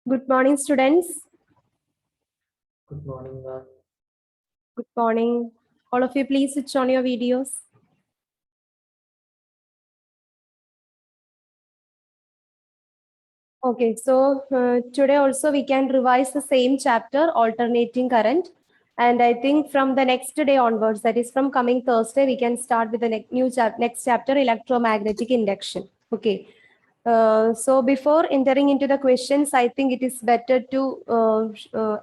Good morning, students. Good morning, ma'am. Good morning. All of you, please switch on your videos. Okay, so today also we can revise the same chapter, alternating current. And I think from the next day onwards, that is from coming Thursday, we can start with the next chapter, electromagnetic induction. Okay. So before entering into the questions, I think it is better to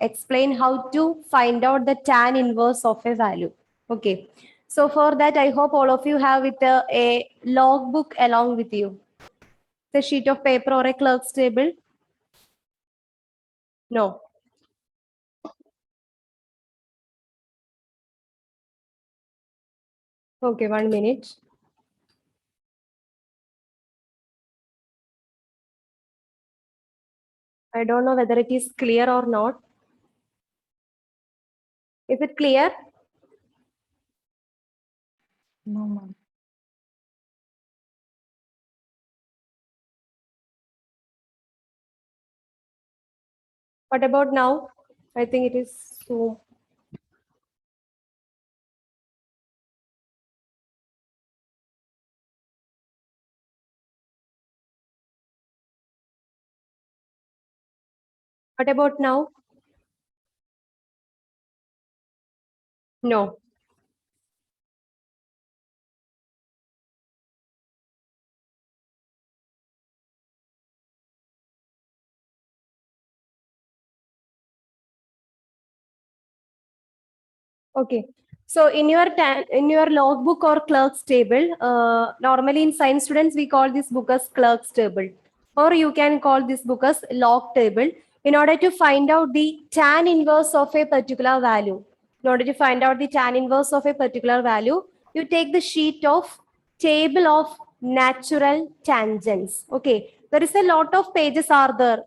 explain how to find out the tan inverse of a value. Okay. So for that, I hope all of you have a logbook along with you. A sheet of paper or a clerk's table. No. Okay, 1 minute. I don't know whether it is clear or not. Is it clear? No, ma'am. What about now? I think it is so. What about now? No. Okay. So in your logbook or clerk's table, normally in science students we call this book as clerk's table, or you can call this book as log table. In order to find out the tan inverse of a particular value, in order to find out the tan inverse of a particular value, you take the sheet of table of natural tangents. Okay, there is a lot of pages are there.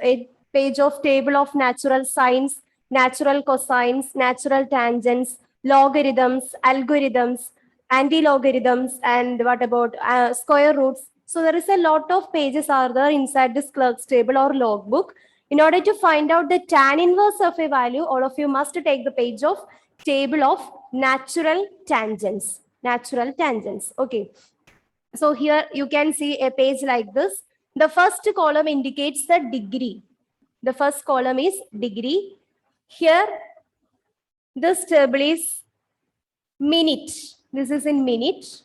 A page of table of natural sines, natural cosines, natural tangents, logarithms, algorithms, anti-logarithms, and what about square roots. So there is a lot of pages are there inside this clerk's table or logbook. In order to find out the tan inverse of a value, all of you must take the page of table of natural tangents. Natural tangents. Okay. So here you can see a page like this. The first column indicates the degree. The first column is degree. Here, this table is minute. This is in minute.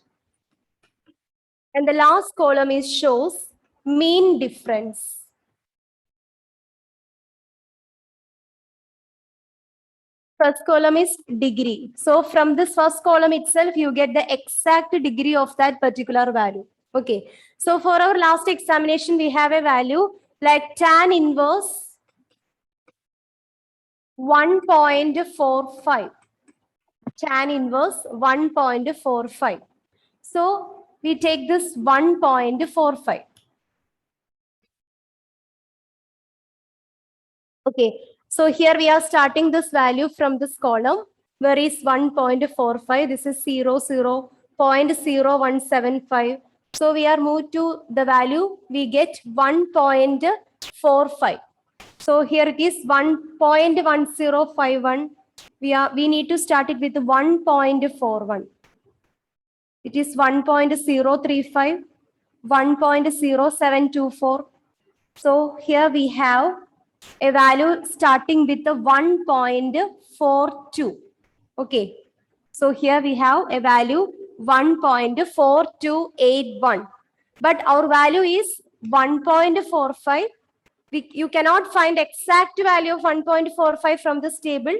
And the last column is shows mean difference. First column is degree. So from this first column itself, you get the exact degree of that particular value. Okay. So for our last examination, we have a value like tan inverse 1.45. Tan inverse 1.45. So we take this 1.45. Okay, so here we are starting this value from this column, where is 1.45. This is 0.0175. So we are moved to the value, we get 1.45. So here it is 1.1051. We need to start it with 1.41. It is 1.035, 1.0724. So here we have a value starting with the 1.42. Okay. So here we have a value 1.4281. But our value is 1.45. You cannot find exact value of 1.45 from this table.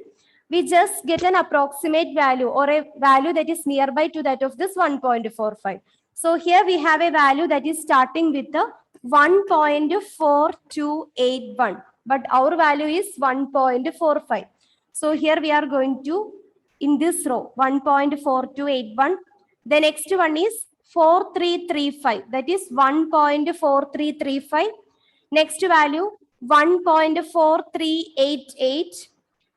We just get an approximate value or a value that is nearby to that of this 1.45. So here we have a value that is starting with the 1.4281, but our value is 1.45. So here we are going to, in this row, 1.4281. The next one is 4335, that is 1.4335. Next value 1.4388.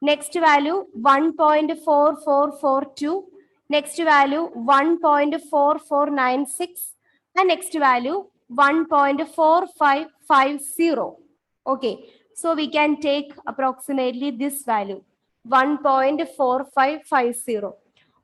Next value 1.4442. Next value 1.4496. And next value 1.4550. Okay. So we can take approximately this value, 1.4550.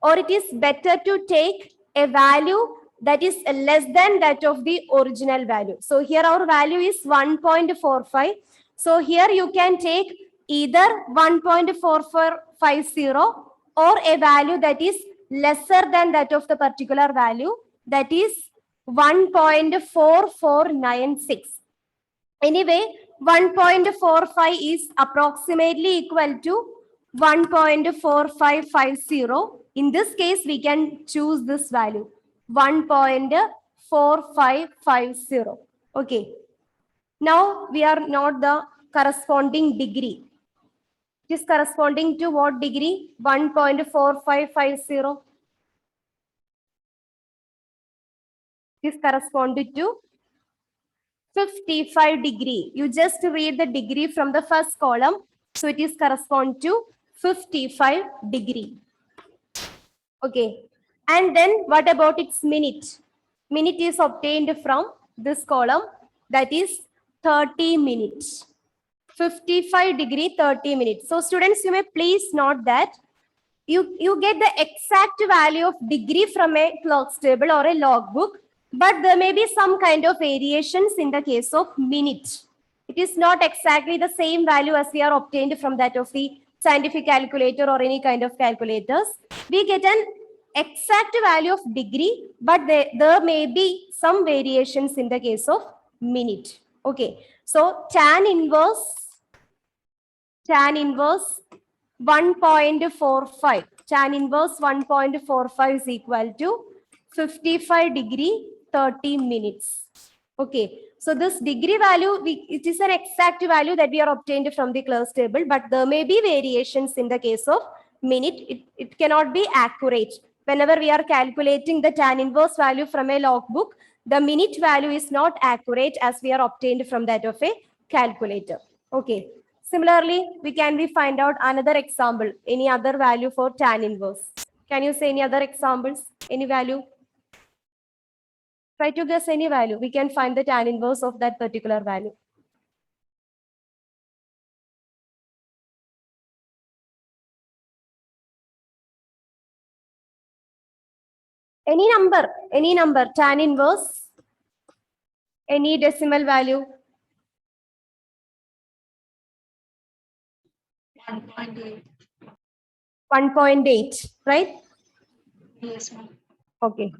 Or it is better to take a value that is less than that of the original value. So here our value is 1.45. So here you can take either 1.4450 or a value that is lesser than that of the particular value, that is 1.4496. Anyway, 1.45 is approximately equal to 1.4550. In this case, we can choose this value, 1.4550. Okay. Now we are not the corresponding degree. It is corresponding to what degree? 1.4550. It is corresponding to 55 degree. You just read the degree from the first column. So it is correspond to 55 degree. Okay. And then what about its minute? Minute is obtained from this column, that is 30 minutes. 55 degree, 30 minutes. So students, you may please note that you get the exact value of degree from a clerk's table or a logbook, but there may be some kind of variations in the case of minute. It is not exactly the same value as we are obtained from that of the scientific calculator or any kind of calculators. We get an exact value of degree, but there may be some variations in the case of minute. Okay, so tan inverse 1.45. Tan inverse 1.45 is equal to 55 degree 30 minutes. Okay, so this degree value, it is an exact value that we are obtained from the clerk's table, but there may be variations in the case of minute. It cannot be accurate. Whenever we are calculating the tan inverse value from a logbook, the minute value is not accurate as we are obtained from that of a calculator. Okay. Similarly, we find out another example, any other value for tan inverse. Can you say any other examples? Any value? Try to guess any value. We can find the tan inverse of that particular value. Any number, tan inverse, any decimal value. 1.8. 1.8, right? Yes, ma'am. Okay.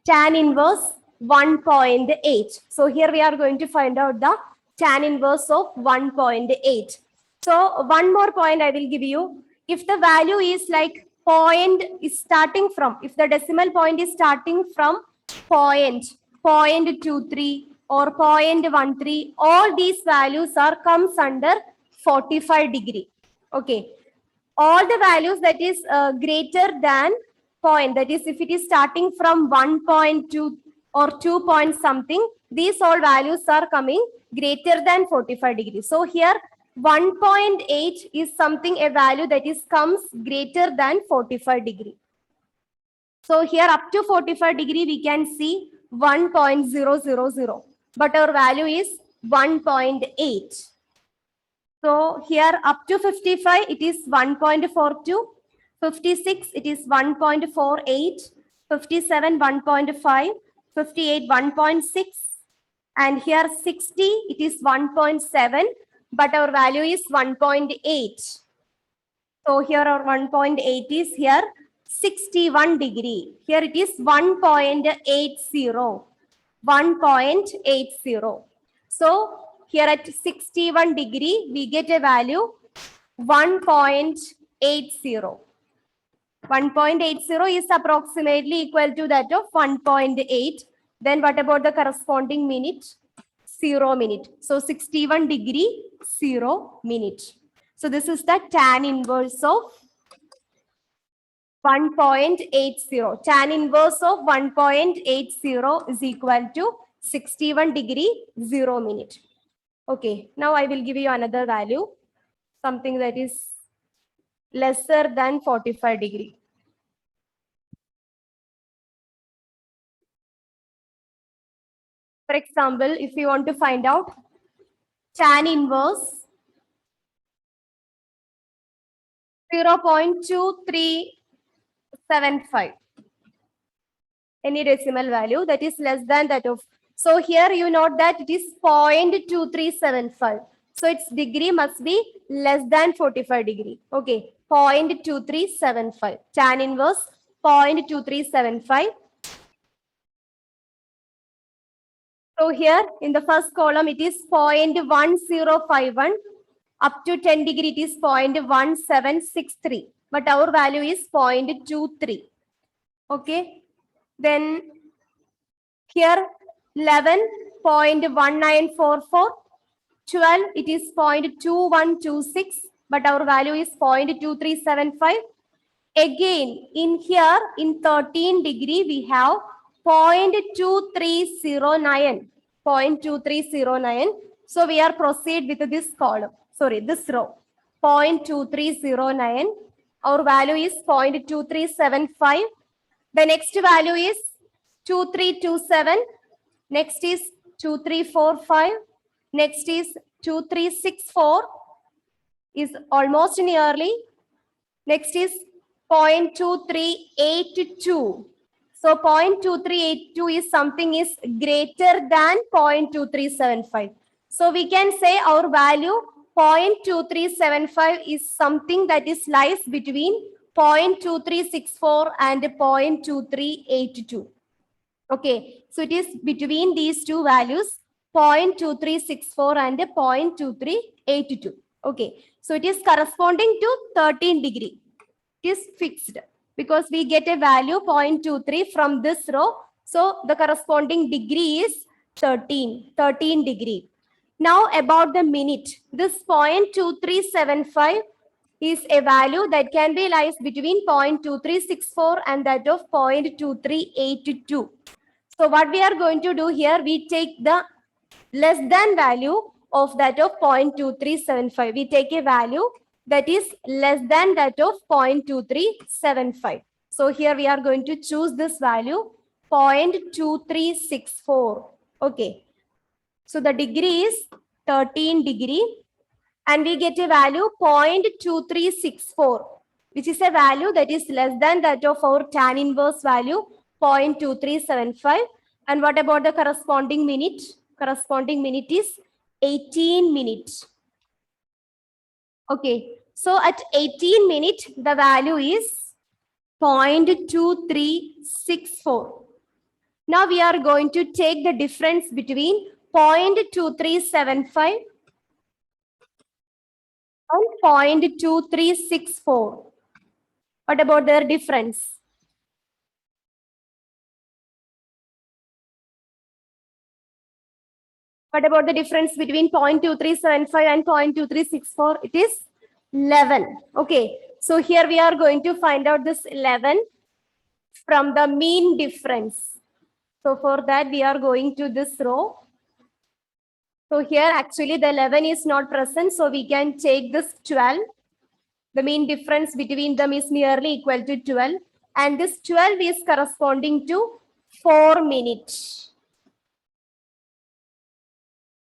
Tan inverse 1.8. So here we are going to find out the tan inverse of 1.8. So one more point I will give you. If the value is like point is starting from, if the decimal point is starting from point 0.23 or 0.13, all these values comes under 45 degree. Okay. All the values that is greater than point, that is if it is starting from 1.2 or 2 point something, these all values are coming greater than 45 degrees. So here 1.8 is something, a value that is comes greater than 45 degree. So here up to 45 degree we can see 1.000, but our value is 1.8. So here up to 55, it is 1.42. 56, it is 1.48. 57, 1.5. 58, 1.6. And here 60, it is 1.7. But our value is 1.8. So here our 1.8 is here 61 degree. Here it is 1.80. 1.80. So here at 61 degree, we get a value 1.80. 1.80 is approximately equal to that of 1.8. Then what about the corresponding minute? 0 minute. So 61 degree, 0 minute. So this is the tan inverse of 1.80. Tan inverse of 1.80 is equal to 61 degree, 0 minute. Okay, now I will give you another value, something that is lesser than 45 degree. For example, if you want to find out tan inverse 0.2375. Any decimal value that is less than that of. So here you note that it is 0.2375. So its degree must be less than 45 degree. Okay, 0.2375. Tan inverse 0.2375. So here in the first column it is 0.1051. Up to 10 degree it is 0.1763. But our value is 0.23. Okay. Then here 11.1944. 12 it is 0.2126. But our value is 0.2375. Again, in here, in 13 degree, we have 0.2309. 0.2309. So we are proceed with this column. Sorry, this row. 0.2309. Our value is 0.2375. The next value is 2327. Next is 2345. Next is 2364. Is almost nearly. Next is 0.2382. So 0.2382 is something is greater than 0.2375. So we can say our value 0.2375 is something that is lies between 0.2364 and 0.2382. Okay, so it is between these two values 0.2364 and 0.2382. Okay, so it is corresponding to 13 degree. Is fixed because we get a value 0.23 from this row. So the corresponding degree is 13 degree. Now about the minute. This 0.2375 is a value that can be lies between 0.2364 and that of 0.2382. So what we are going to do here, we take the less than value of that of 0.2375. We take a value that is less than that of 0.2375. So here we are going to choose this value 0.2364. Okay. So the degree is 13 degree and we get a value 0.2364, which is a value that is less than that of our tan inverse value 0.2375. And what about the corresponding minute? Corresponding minute is 18 minutes. Okay, so at 18 minutes, the value is 0.2364. Now we are going to take the difference between 0.2375 and 0.2364. What about their difference? What about the difference between 0.2375 and 0.2364? It is 11. Okay, so here we are going to find out this 11 from the mean difference. So for that, we are going to this row. So here actually the 11 is not present. So we can take this 12. The mean difference between them is nearly equal to 12. And this 12 is corresponding to 4 minutes.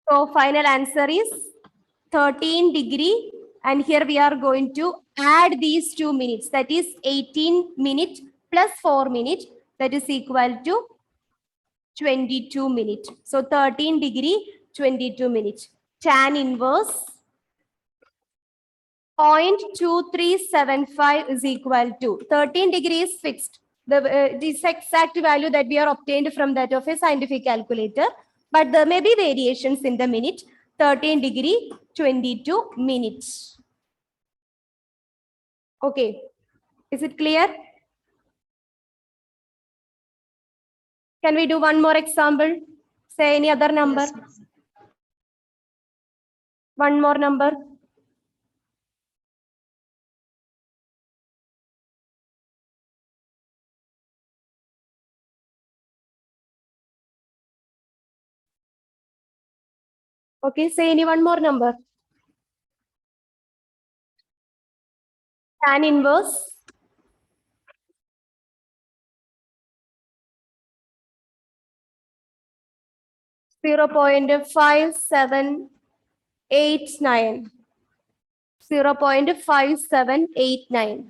So final answer is 13 degree. And here we are going to add these 2 minutes. That is 18 minutes plus 4 minutes. That is equal to 22 minutes. So 13 degree, 22 minutes. Tan inverse 0.2375 is equal to 13 degrees fixed. This exact value that we are obtained from that of a scientific calculator. But there may be variations in the minute. 13 degree, 22 minutes. Okay. Is it clear? Can we do one more example? Say any other number. Yes, ma'am. One more number. Okay, say any one more number. Tan inverse 0.5789. 0.5789.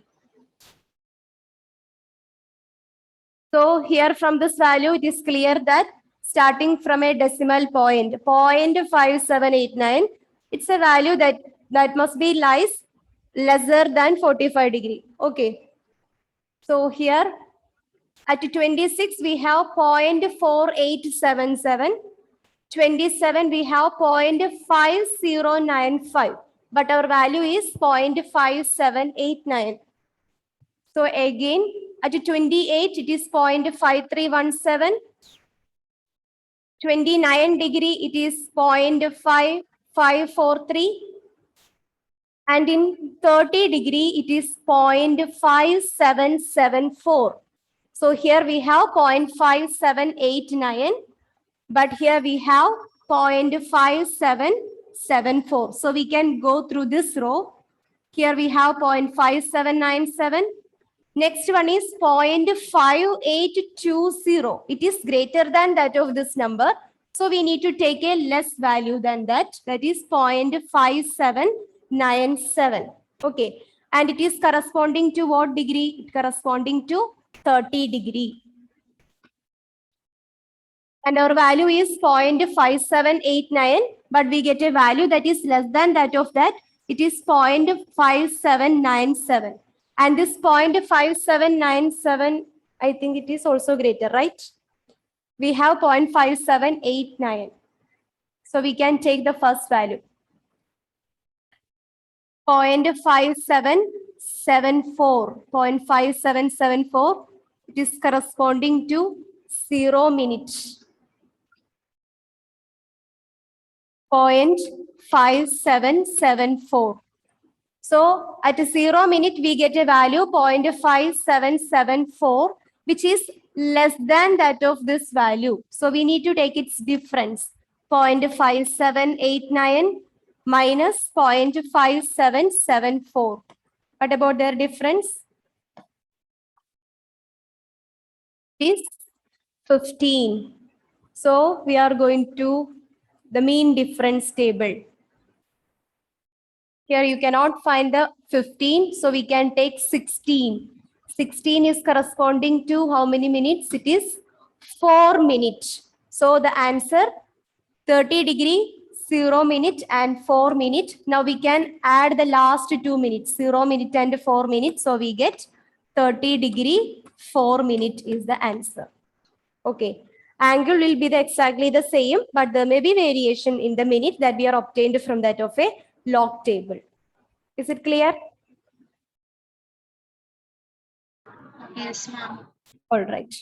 So here from this value, it is clear that starting from a decimal point, 0.5789, it's a value that must be lies lesser than 45 degree. Okay. So here at 26, we have 0.4877. 27, we have 0.5095, but our value is 0.5789. So again, at 28, it is 0.5317. 29 degree, it is 0.5543. And in 30 degree, it is 0.5774. So here we have 0.5789, but here we have 0.5774. So we can go through this row. Here we have 0.5797. Next one is 0.5820. It is greater than that of this number. So we need to take a less value than that. That is 0.5797. Okay. And it is corresponding to what degree? It corresponding to 30 degree. And our value is 0.5789, but we get a value that is less than that of that. It is 0.5797. And this 0.5797, I think it is also greater, right? We have 0.5789. So we can take the first value. 0.5774. 0.5774. It is corresponding to 0 minutes. 0.5774. So at 0 minute, we get a value 0.5774, which is less than that of this value. So we need to take its difference. 0.5789 minus 0.5774. What about their difference? It is 15. So we are going to the mean difference table. Here you cannot find the 15, so we can take 16. 16 is corresponding to how many minutes? It is 4 minutes. So the answer 30 degree, 0 minute and 4 minute. Now we can add the last 2 minutes, 0 minute and 4 minutes. So we get 30 degree, 4 minute is the answer. Okay. Angle will be exactly the same, but there may be variation in the minute that we are obtained from that of a log table. Is it clear? Yes, ma'am. All right.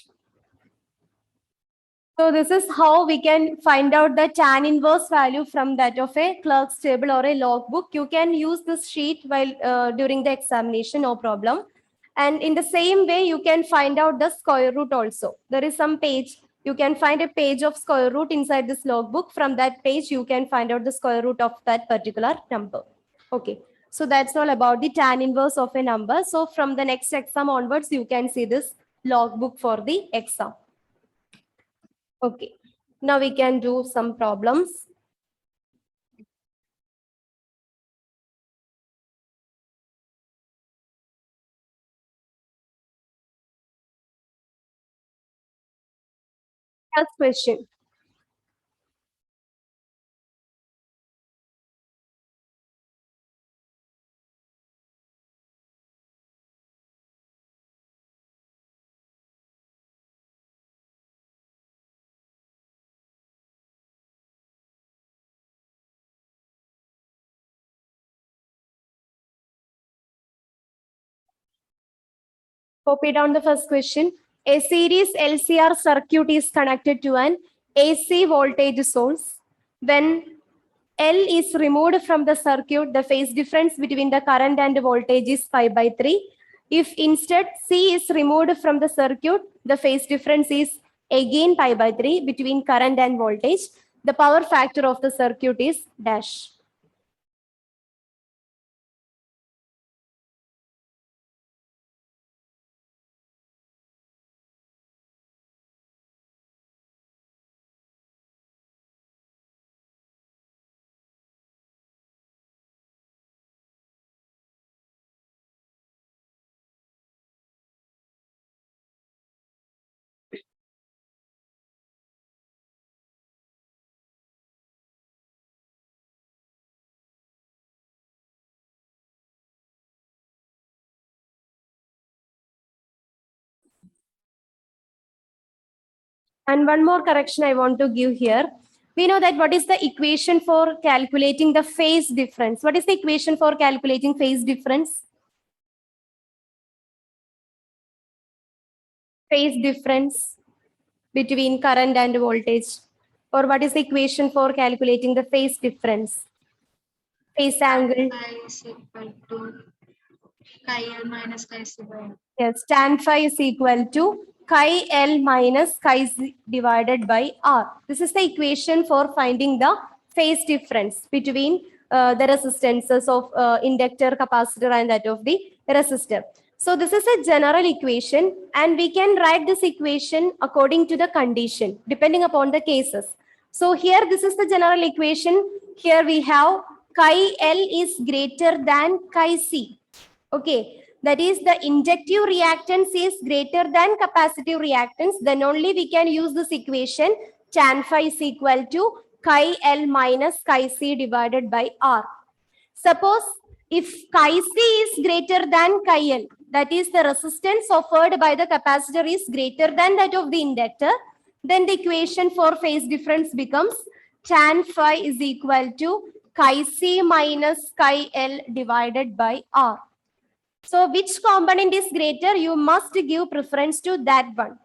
So this is how we can find out the tan inverse value from that of a clerk's table or a logbook. You can use this sheet while during the examination, no problem. And in the same way, you can find out the square root also. There is some page. You can find a page of square root inside this logbook. From that page, you can find out the square root of that particular number. Okay. So that's all about the tan inverse of a number. So from the next exam onwards, you can see this logbook for the exam. Okay, now we can do some problems. First question. Copy down the first question. A series LCR circuit is connected to an AC voltage source. When L is removed from the circuit, the phase difference between the current and voltage is pi by 3. If instead C is removed from the circuit, the phase difference is again pi by 3 between current and voltage. The power factor of the circuit is dash. And one more correction I want to give here. We know that what is the equation for calculating the phase difference? What is the equation for calculating phase difference? Phase difference between current and voltage. Or what is the equation for calculating the phase difference? Phase angle. Phi is equal to chi L minus chi C by L. Yes, tan phi is equal to chi L minus chi C divided by R. This is the equation for finding the phase difference between the resistances of inductor, capacitor, and that of the resistor. So this is a general equation, and we can write this equation according to the condition, depending upon the cases. So here, this is the general equation. Here we have chi L is greater than chi C. Okay, that is the inductive reactance is greater than capacitive reactance. Then only we can use this equation tan phi is equal to chi L minus chi C divided by R. Suppose if chi C is greater than chi L, that is the resistance offered by the capacitor is greater than that of the inductor, then the equation for phase difference becomes tan phi is equal to chi C minus chi L divided by R. So which component is greater? You must give preference to that one.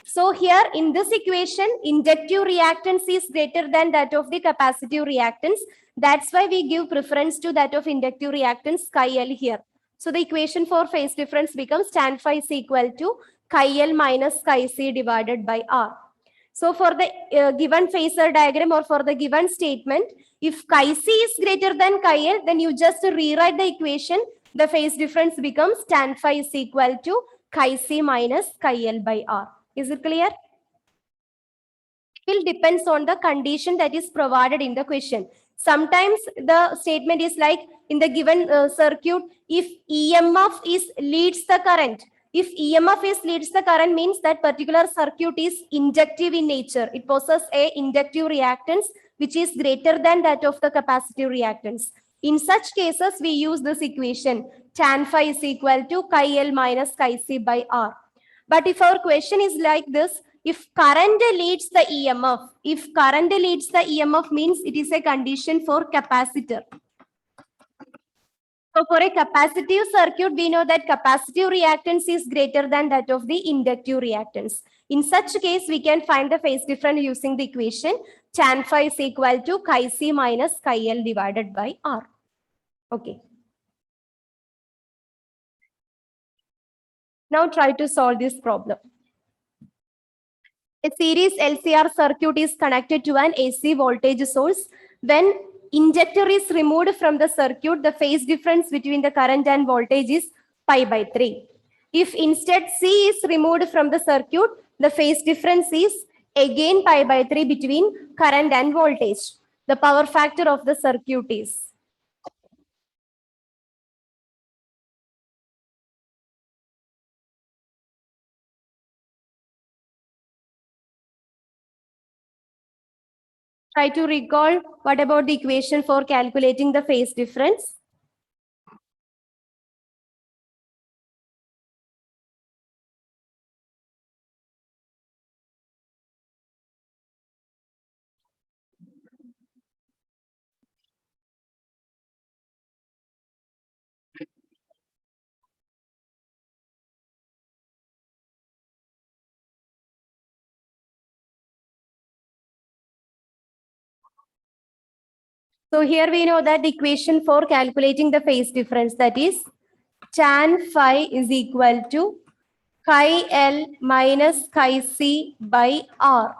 So here in this equation, inductive reactance is greater than that of the capacitive reactance. That's why we give preference to that of inductive reactance chi L here. So the equation for phase difference becomes tan phi is equal to chi L minus chi C divided by R. So for the given phasor diagram or for the given statement, if chi C is greater than chi L, then you just rewrite the equation. The phase difference becomes tan phi is equal to chi C minus chi L by R. Is it clear? It will depends on the condition that is provided in the question. Sometimes the statement is like in the given circuit, if EMF is leads the current. If EMF is leads the current means that particular circuit is inductive in nature. It possesses a inductive reactance which is greater than that of the capacitive reactance. In such cases, we use this equation tan phi is equal to chi L minus chi C by R. But if our question is like this, if current leads the EMF, if current leads the EMF means it is a condition for capacitor. So for a capacitive circuit, we know that capacitive reactance is greater than that of the inductive reactance. In such case, we can find the phase difference using the equation tan phi is equal to chi C minus chi L divided by R. Okay. Now try to solve this problem. A series LCR circuit is connected to an AC voltage source. When inductor is removed from the circuit, the phase difference between the current and voltage is pi by 3. If instead C is removed from the circuit, the phase difference is again pi by 3 between current and voltage. The power factor of the circuit is. Try to recall what about the equation for calculating the phase difference. So here we know that the equation for calculating the phase difference, that is tan phi is equal to chi L minus chi C by R.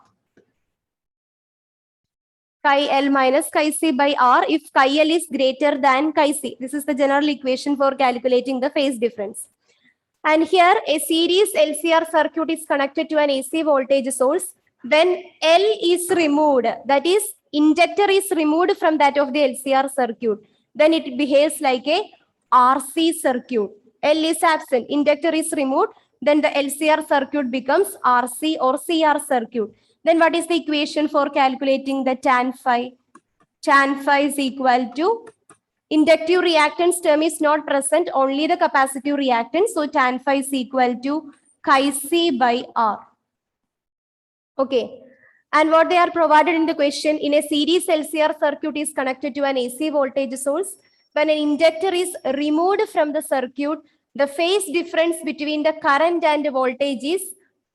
Chi L minus chi C by R if chi L is greater than chi C. This is the general equation for calculating the phase difference. And here a series LCR circuit is connected to an AC voltage source. When L is removed, that is inductor is removed from that of the LCR circuit, then it behaves like a RC circuit. L is absent, inductor is removed, then the LCR circuit becomes RC or CR circuit. Then what is the equation for calculating the tan phi? Tan phi is equal to inductive reactance term is not present, only the capacitive reactance. So tan phi is equal to chi C by R. Okay. And what they are provided in the question, in a series LCR circuit is connected to an AC voltage source. When an inductor is removed from the circuit, the phase difference between the current and the voltage is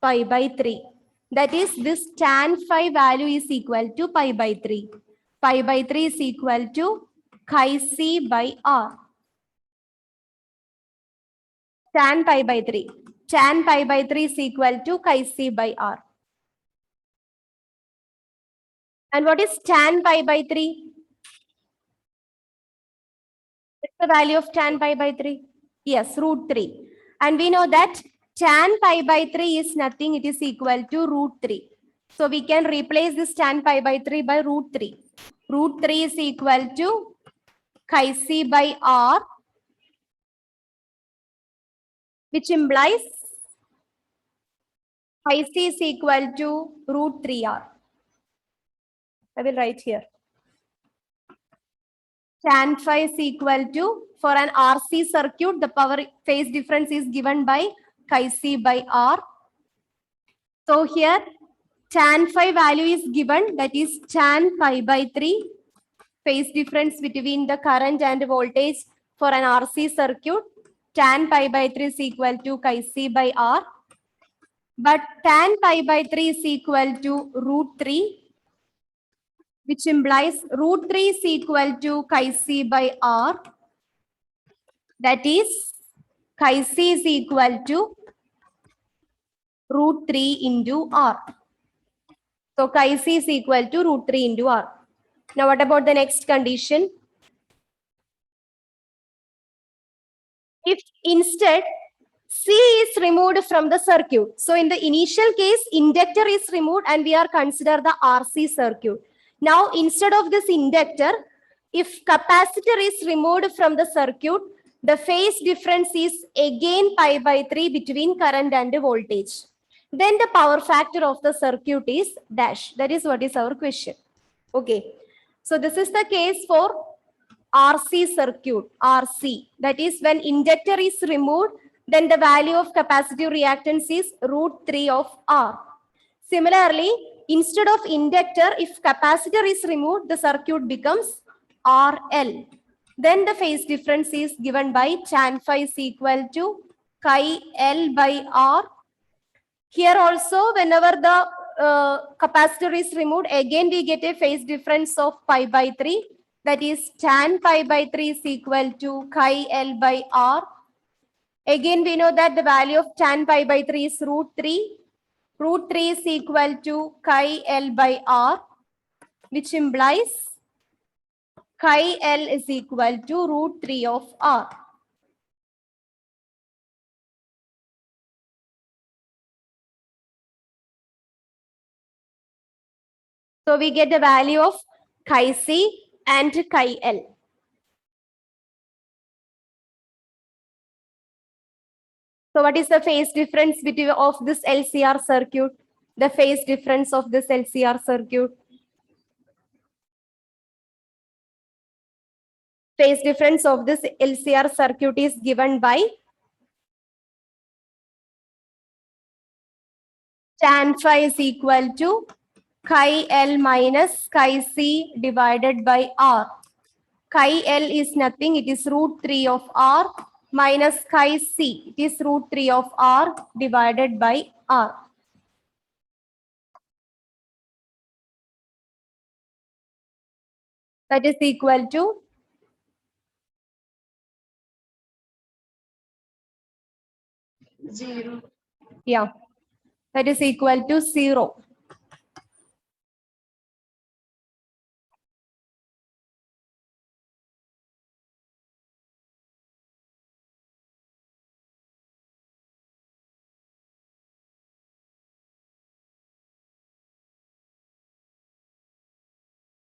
pi by 3. That is, this tan phi value is equal to pi by 3. Pi by 3 is equal to chi c by r. Tan pi by 3. Tan pi by 3 is equal to chi c by r. And what is tan pi by 3? What's the value of tan pi by 3? Yes, root 3. And we know that tan pi by 3 is nothing. It is equal to root 3. So we can replace this tan pi by 3 by root 3. Root 3 is equal to chi c by r, which implies chi c is equal to root 3r. I will write here. Tan phi is equal to, for an RC circuit, the power phase difference is given by chi c by r. So here tan phi value is given, that is tan pi by 3, phase difference between the current and voltage for an RC circuit. Tan pi by 3 is equal to chi c by r. But tan pi by 3 is equal to root 3, which implies root 3 is equal to chi c by r. That is, chi c is equal to root 3 into r. So chi c is equal to root 3 into r. Now what about the next condition? If instead C is removed from the circuit. So in the initial case, inductor is removed and we are consider the RC circuit. Now instead of this inductor, if capacitor is removed from the circuit, the phase difference is again pi by 3 between current and voltage. Then the power factor of the circuit is dash. That is what is our question. Okay. So this is the case for RC circuit, RC. That is, when inductor is removed, then the value of capacitive reactance is root 3 of R. Similarly, instead of inductor, if capacitor is removed, the circuit becomes RL. Then the phase difference is given by tan phi is equal to chi L by R. Here also, whenever the capacitor is removed, again we get a phase difference of pi by 3. That is, tan pi by 3 is equal to chi L by R. Again, we know that the value of tan pi by 3 is root 3. Root 3 is equal to chi L by R, which implies chi L is equal to root 3 of R. So we get the value of chi C and chi L. So what is the phase difference between of this LCR circuit? The phase difference of this LCR circuit. Phase difference of this LCR circuit is given by tan phi is equal to chi L minus chi C divided by R. Chi L is nothing, it is root 3 of R minus chi C. It is root 3 of R divided by R. That is equal to 0. yeah, that is equal to 0.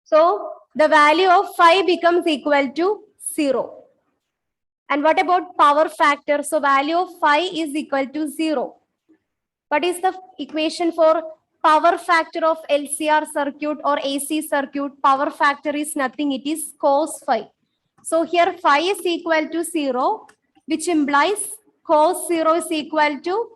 So the value of phi becomes equal to 0. And what about power factor? So value of phi is equal to 0. What is the equation for power factor of LCR circuit or AC circuit? Power factor is nothing, it is cos phi. So here phi is equal to 0, which implies cos 0 is equal to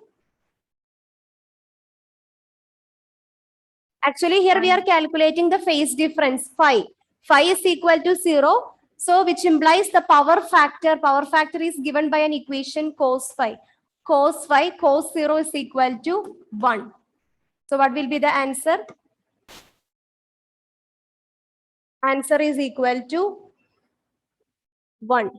Actually, here we are calculating the phase difference, phi. Phi is equal to 0. So, which implies the power factor. Power factor is given by an equation cos phi. Cos phi, cos 0 is equal to 1. So, what will be the answer? Answer is equal to 1.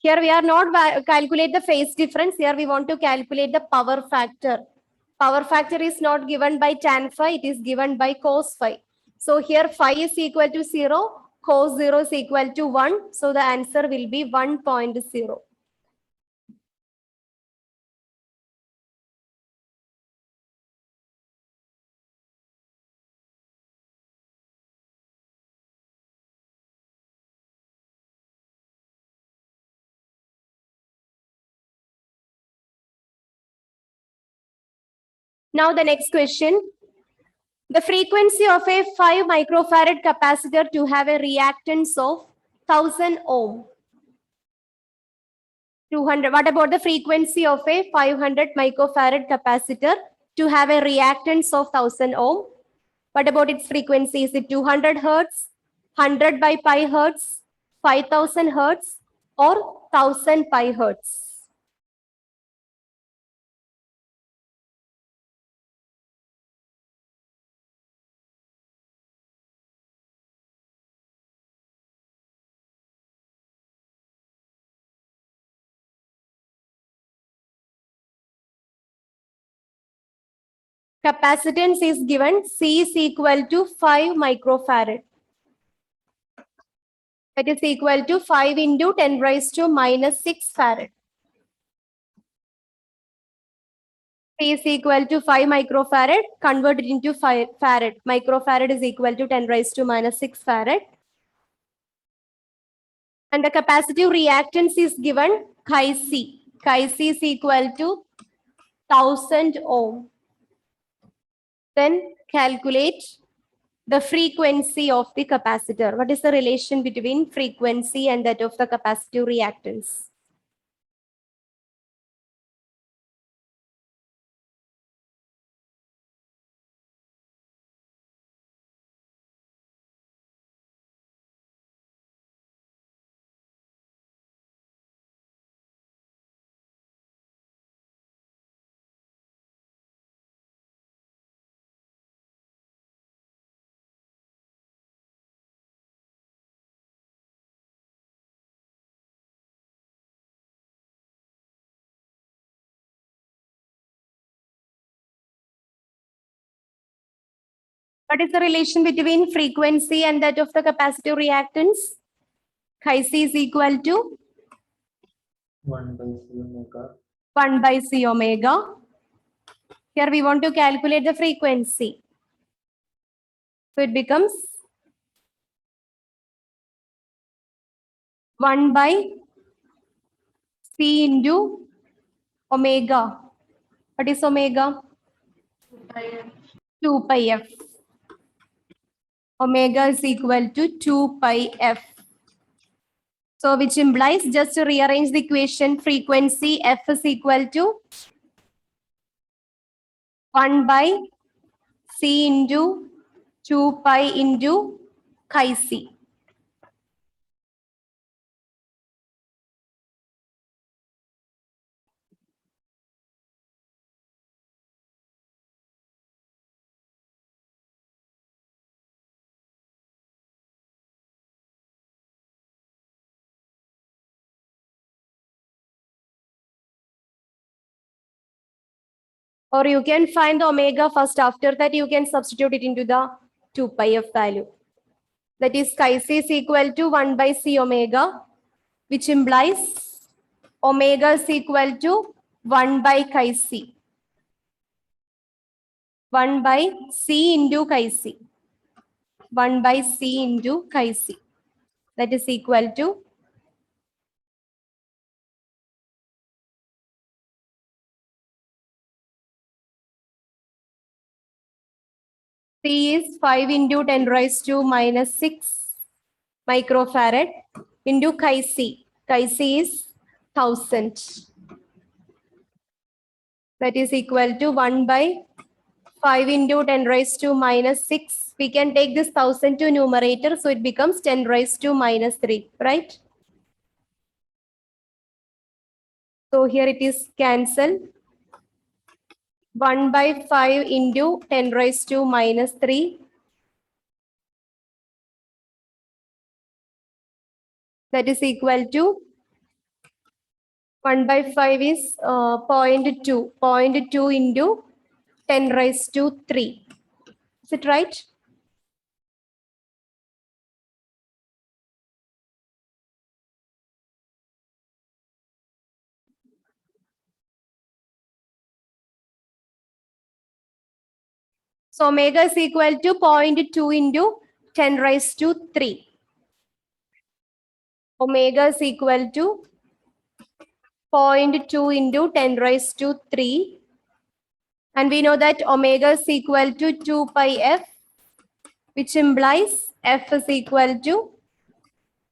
Here we are not calculate the phase difference. Here we want to calculate the power factor. Power factor is not given by tan phi. It is given by cos phi. So here phi is equal to 0. Cos 0 is equal to 1. So the answer will be 1.0. Now the next question. The frequency of a 5 microfarad capacitor to have a reactance of 1000 ohm. 200. What about the frequency of a 500 microfarad capacitor to have a reactance of 1000 ohm? What about its frequency? Is it 200 hertz, 100 by pi hertz, 5000 hertz, or 1000 pi hertz? Capacitance is given, C is equal to 5 microfarad. That is equal to 5 into 10 raised to minus 6 farad. C is equal to 5 microfarad, convert it into farad. Microfarad is equal to 10 raised to minus 6 farad. And the capacitive reactance is given, chi C. Chi C is equal to 1000 ohm. Then calculate the frequency of the capacitor. What is the relation between frequency and that of the capacitive reactance? What is the relation between frequency and that of the capacitive reactance? Chi C is equal to 1 by C omega. 1 by C omega. Here we want to calculate the frequency. So it becomes 1 by C into omega. What is omega? 2 pi f. Omega is equal to 2 pi f. So which implies, just to rearrange the equation, frequency f is equal to 1 by C into 2 pi into chi C. Or you can find the omega first. After that, you can substitute it into the 2 pi f value. That is, chi C is equal to 1 by C omega, which implies omega is equal to 1 by chi C. 1 by C into chi C. 1 by C into chi C. That is equal to C is 5 into 10 raised to minus 6 microfarad into chi C. Chi C is 1000. that is equal to 1 by 5 into 10 raised to minus 6. We can take this 1000 to numerator, so it becomes 10 raised to minus 3, right? So here it is cancel. 1 by 5 into 10 raised to minus 3. That is equal to 1 by 5 is 0.2. 0.2 into 10 raised to 3. Is it right? So omega is equal to 0.2 into 10 raised to 3. Omega is equal to 0.2 into 10 raised to 3. And we know that omega is equal to 2 pi f, which implies f is equal to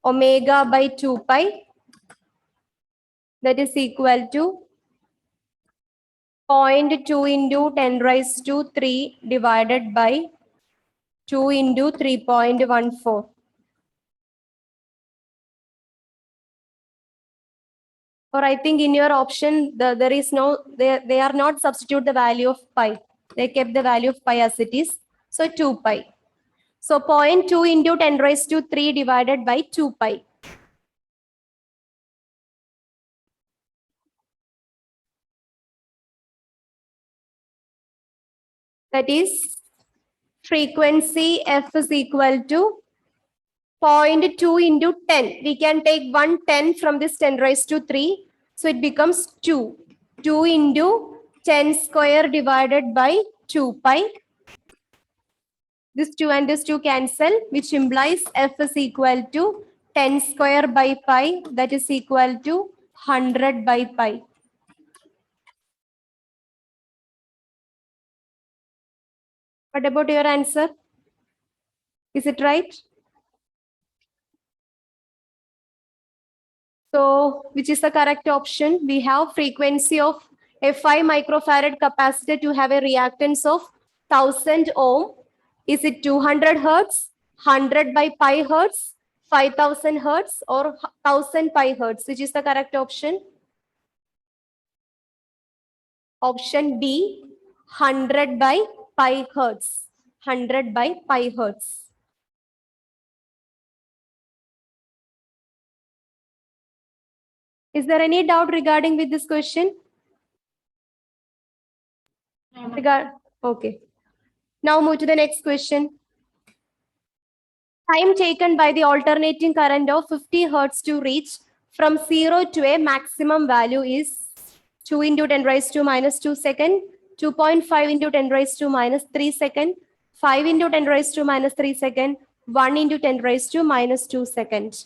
omega by 2 pi. That is equal to 0.2 into 10 raised to 3 divided by 2 into 3.14. Or I think in your option, there is no, they are not substitute the value of pi. They kept the value of pi as it is. So 2 pi. So 0.2 into 10 raised to 3 divided by 2 pi. That is frequency f is equal to 0.2 into 10. We can take 110 from this 10 raised to 3. So it becomes 2. 2 into 10 square divided by 2 pi. This 2 and this 2 cancel, which implies f is equal to 10 square by pi. That is equal to 100 by pi. What about your answer? Is it right? So, which is the correct option? We have frequency of a 5 microfarad capacitor to have a reactance of 1000 ohm. Is it 200 hertz, 100 by pi hertz, 5000 hertz, or 1000 pi hertz? Which is the correct option? Option B, 100 by pi hertz. 100 by pi hertz. Is there any doubt regarding with this question? Okay. Now move to the next question. Time taken by the alternating current of 50 hertz to reach from 0 to a maximum value is 2 into 10 raised to minus 2 second, 2.5 into 10 raised to minus 3 second, 5 into 10 raised to minus 3 second, 1 into 10 raised to minus 2 second.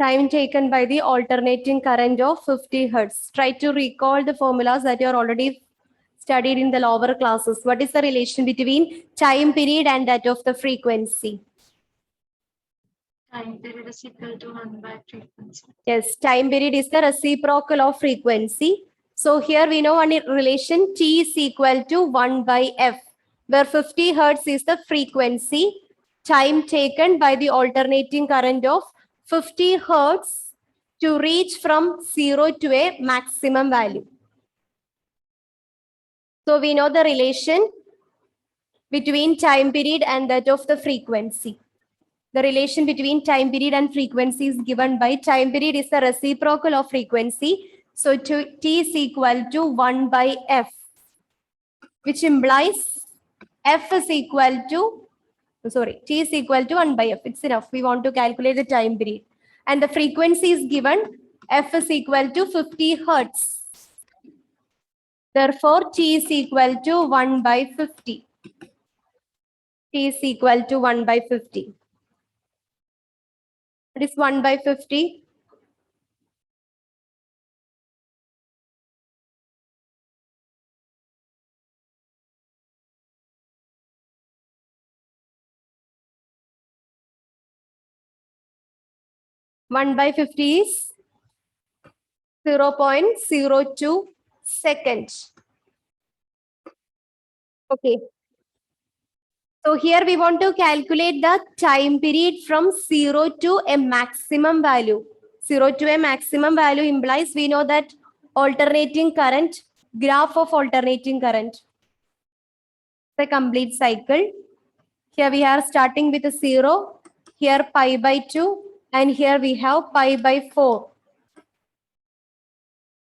Time taken by the alternating current of 50 hertz. Try to recall the formulas that you are already studied in the lower classes. What is the relation between time period and that of the frequency? Time period is equal to 1 by frequency. Yes, time period is the reciprocal of frequency. So here we know one relation T is equal to 1 by F, where 50 hertz is the frequency, time taken by the alternating current of 50 hertz to reach from 0 to a maximum value. So we know the relation between time period and that of the frequency. The relation between time period and frequency is given by time period is the reciprocal of frequency. So T is equal to 1 by F, which implies F is equal to, T is equal to 1 by F. It's enough. We want to calculate the time period. And the frequency is given, F is equal to 50 Hertz. Therefore, T is equal to 1 by 50. T is equal to 1 by 50. It is 1 by 50. One by 50 is 0.02 seconds. Okay. So here we want to calculate the time period from 0 to a maximum value. 0 to a maximum value implies we know that alternating current, graph of alternating current, the complete cycle. Here we are starting with a 0, here pi by 2, and here we have pi by 4.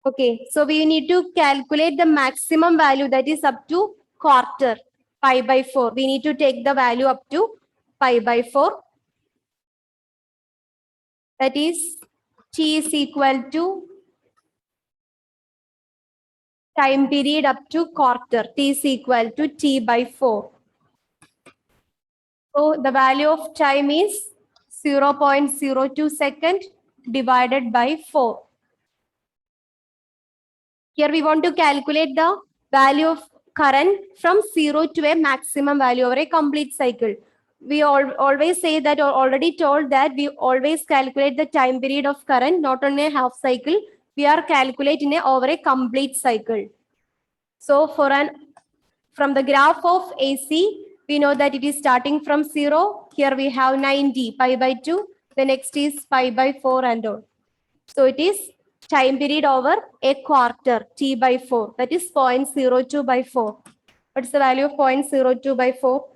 Okay, so we need to calculate the maximum value that is up to quarter, pi by 4. We need to take the value up to pi by 4. That is T is equal to time period up to quarter. T is equal to T by 4. So the value of time is 0.02 second divided by 4. Here we want to calculate the value of current from 0 to a maximum value over a complete cycle. We always say that, or already told that we always calculate the time period of current not on a half cycle. We are calculating it over a complete cycle. So from the graph of AC, we know that it is starting from 0. Here we have 90, pi by 2. The next is pi by 4 and all. So it is time period over a quarter, T by 4. That is 0.02 by 4. What's the value of 0.02 by 4?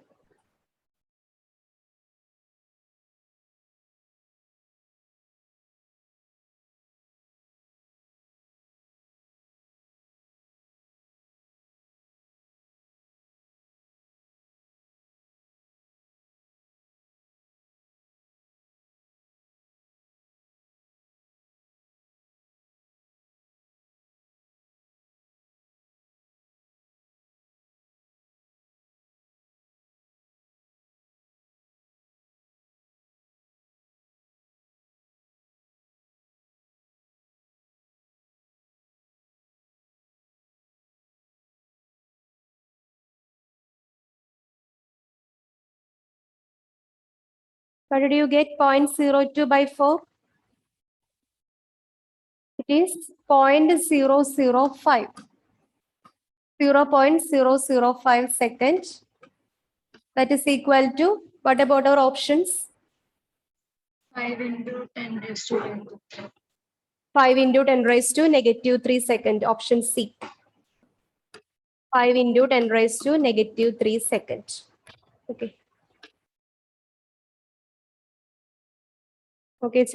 What did you get? 0.02 by 4? It is 0.005. 0.005 seconds. That is equal to, what about our options? 5 into 10 raised to 10. 5 into 10 raised to negative 3 second. Option C. 5 into 10 raised to negative 3 second. Okay. Okay, children.